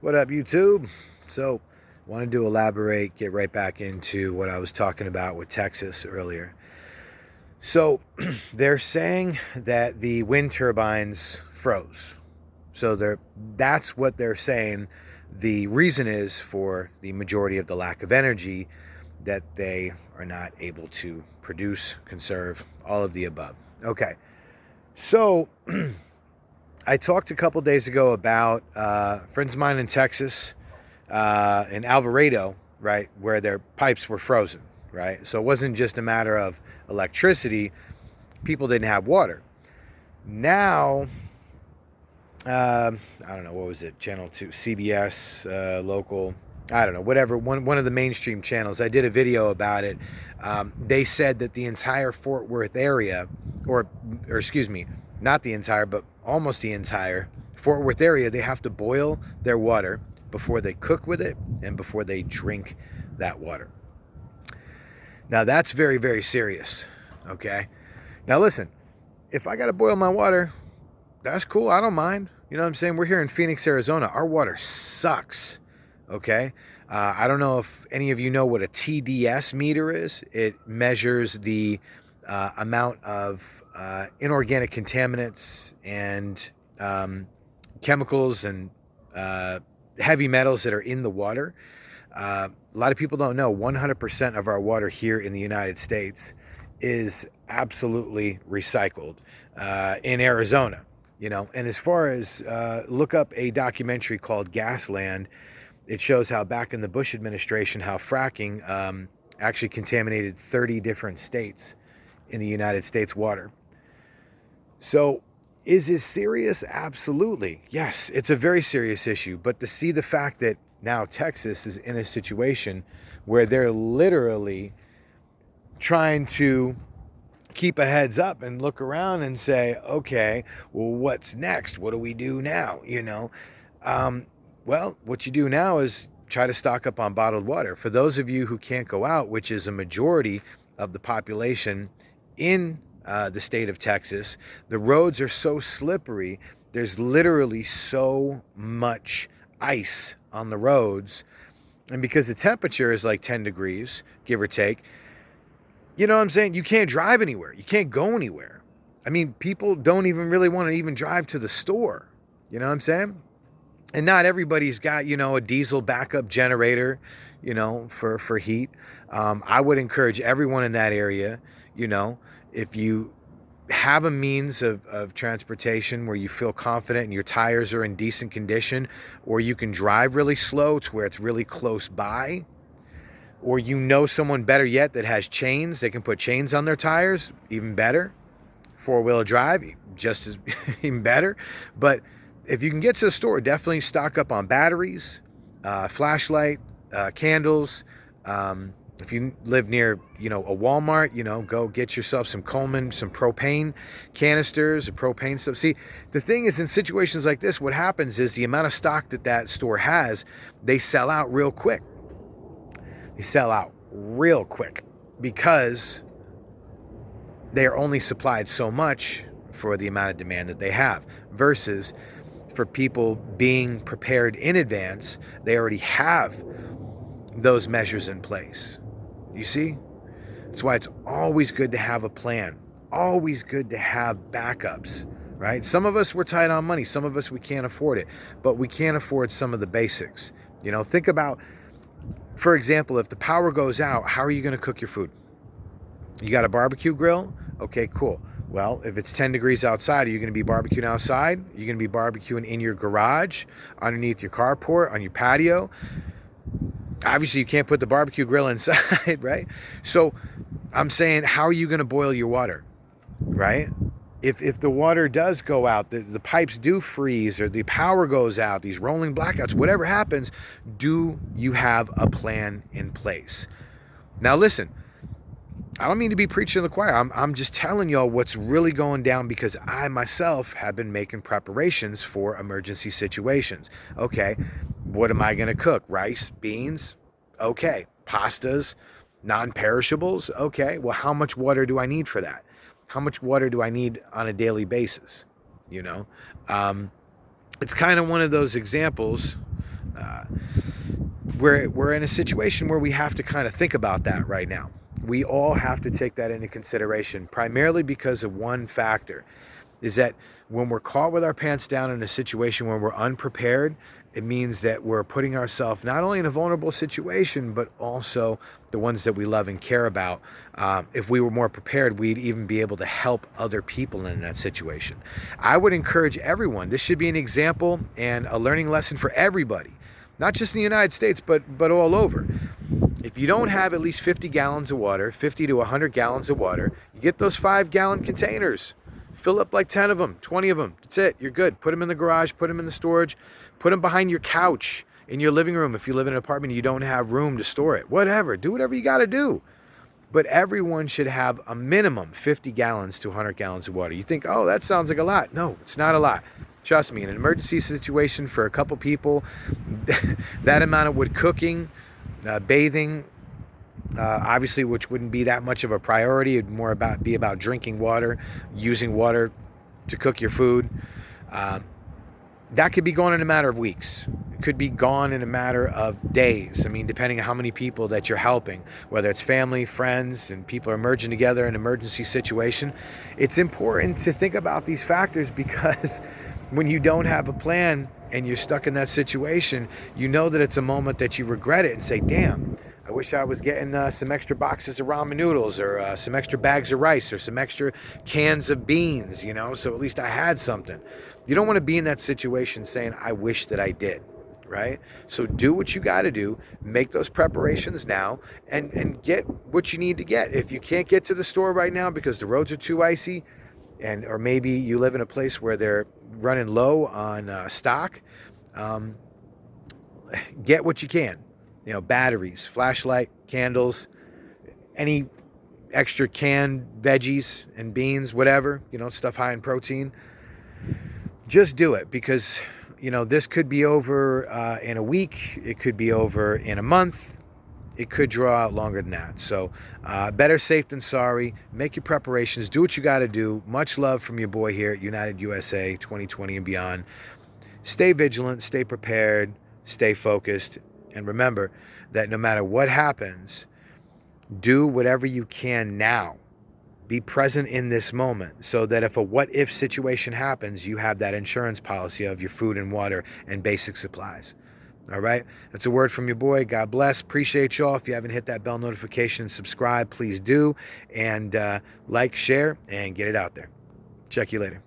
What up, YouTube? So, wanted to elaborate, get right back into what I was talking about with Texas earlier. So, they're saying that the wind turbines froze. So, that's what they're saying. The reason is for the majority of the lack of energy that they are not able to produce, conserve, all of the above. Okay. So, I talked a couple days ago about friends of mine in Texas, in Alvarado, right, where their pipes were frozen, right? So it wasn't just a matter of electricity, people didn't have water. Now, I don't know, what was it, Channel 2, CBS, local, I don't know, whatever, one of the mainstream channels. I did a video about it. They said that the entire Fort Worth area, or excuse me, not the entire, but almost the entire Fort Worth area, they have to boil their water before they cook with it and before they drink that water. Now, that's very, very serious, okay? Now, listen, if I got to boil my water, that's cool. I don't mind. You know what I'm saying? We're here in Phoenix, Arizona. Our water sucks, okay? I don't know if any of you know what a TDS meter is. It measures the amount of inorganic contaminants and chemicals and heavy metals that are in the water. A lot of people don't know 100% of our water here in the United States is absolutely recycled in Arizona. You know, and as far as look up a documentary called Gasland, it shows how back in the Bush administration, how fracking actually contaminated 30 different states in the United States water. So is it serious? Absolutely. Yes, it's a very serious issue. But to see the fact that now Texas is in a situation where they're literally trying to keep a heads up and look around and say, okay, well, what's next? What do we do now? You know, well, what you do now is try to stock up on bottled water. For those of you who can't go out, which is a majority of the population in the state of Texas, the roads are so slippery. There's literally so much ice on the roads. And because the temperature is like 10 degrees, give or take, you know what I'm saying? You can't drive anywhere. You can't go anywhere. I mean, people don't even really want to even drive to the store. You know what I'm saying? And not everybody's got, you know, a diesel backup generator, you know, for heat. I would encourage everyone in that area, you know, if you have a means of transportation where you feel confident and your tires are in decent condition, or you can drive really slow to where it's really close by, or you know someone, better yet, that has chains, they can put chains on their tires, even better. Four-wheel drive, just as even better. But if you can get to the store, definitely stock up on batteries, flashlight, candles. If you live near, you know, a Walmart, you know, go get yourself some Coleman, some propane canisters, propane stuff. See, the thing is, in situations like this, what happens is the amount of stock that store has, they sell out real quick. They sell out real quick because they are only supplied so much for the amount of demand that they have, versus for people being prepared in advance, they already have those measures in place. You see? That's why it's always good to have a plan. Always good to have backups, right? Some of us, we're tight on money. Some of us, we can't afford it, but we can afford some of the basics. You know, think about, for example, if the power goes out, how are you going to cook your food? You got a barbecue grill? Okay, cool. Well, if it's 10 degrees outside, are you going to be barbecuing outside? Are you going to be barbecuing in your garage, underneath your carport, on your patio? Obviously, you can't put the barbecue grill inside, right? So I'm saying, how are you going to boil your water, right? If the water does go out, the pipes do freeze, or the power goes out, these rolling blackouts, whatever happens, do you have a plan in place? Now, listen, I don't mean to be preaching to the choir. I'm just telling y'all what's really going down, because I myself have been making preparations for emergency situations. Okay, what am I going to cook? Rice, beans? Okay. Pastas, non-perishables? Okay. Well, how much water do I need for that? How much water do I need on a daily basis? You know, it's kind of one of those examples We're in a situation where we have to kind of think about that right now. We all have to take that into consideration, primarily because of one factor, is that when we're caught with our pants down in a situation where we're unprepared, it means that we're putting ourselves not only in a vulnerable situation, but also the ones that we love and care about. If we were more prepared, we'd even be able to help other people in that situation. I would encourage everyone, this should be an example and a learning lesson for everybody, not just in the United States, but all over. If you don't have at least 50 gallons of water, 50 to 100 gallons of water, you get those 5-gallon containers. Fill up like 10 of them, 20 of them. That's it. You're good. Put them in the garage, put them in the storage, put them behind your couch, in your living room. If you live in an apartment and you don't have room to store it, whatever. Do whatever you got to do. But everyone should have a minimum 50 gallons to 100 gallons of water. You think, oh, that sounds like a lot. No, it's not a lot. Trust me, in an emergency situation for a couple people, that amount of wood cooking, bathing, obviously, which wouldn't be that much of a priority. It'd more be about drinking water, using water to cook your food. That could be gone in a matter of weeks. It could be gone in a matter of days. I mean, depending on how many people that you're helping, whether it's family, friends, and people are merging together in an emergency situation. It's important to think about these factors because when you don't have a plan and you're stuck in that situation, you know that it's a moment that you regret it and say, damn, I wish I was getting some extra boxes of ramen noodles or some extra bags of rice or some extra cans of beans, so at least I had something. You don't want to be in that situation saying, I wish that I did, right? So do what you got to do, make those preparations now, and get what you need to get. If you can't get to the store right now because the roads are too icy, or maybe you live in a place where they're running low on stock, get what you can. Batteries, flashlight, candles, any extra canned veggies and beans, whatever, stuff high in protein. Just do it because, this could be over in a week. It could be over in a month. It could draw out longer than that. So better safe than sorry. Make your preparations. Do what you got to do. Much love from your boy here at United USA 2020 and beyond. Stay vigilant, stay prepared, stay focused. And remember that no matter what happens, do whatever you can now. Be present in this moment so that if a what-if situation happens, you have that insurance policy of your food and water and basic supplies. All right? That's a word from your boy. God bless. Appreciate y'all. If you haven't hit that bell notification and subscribe, please do. And like, share, and get it out there. Check you later.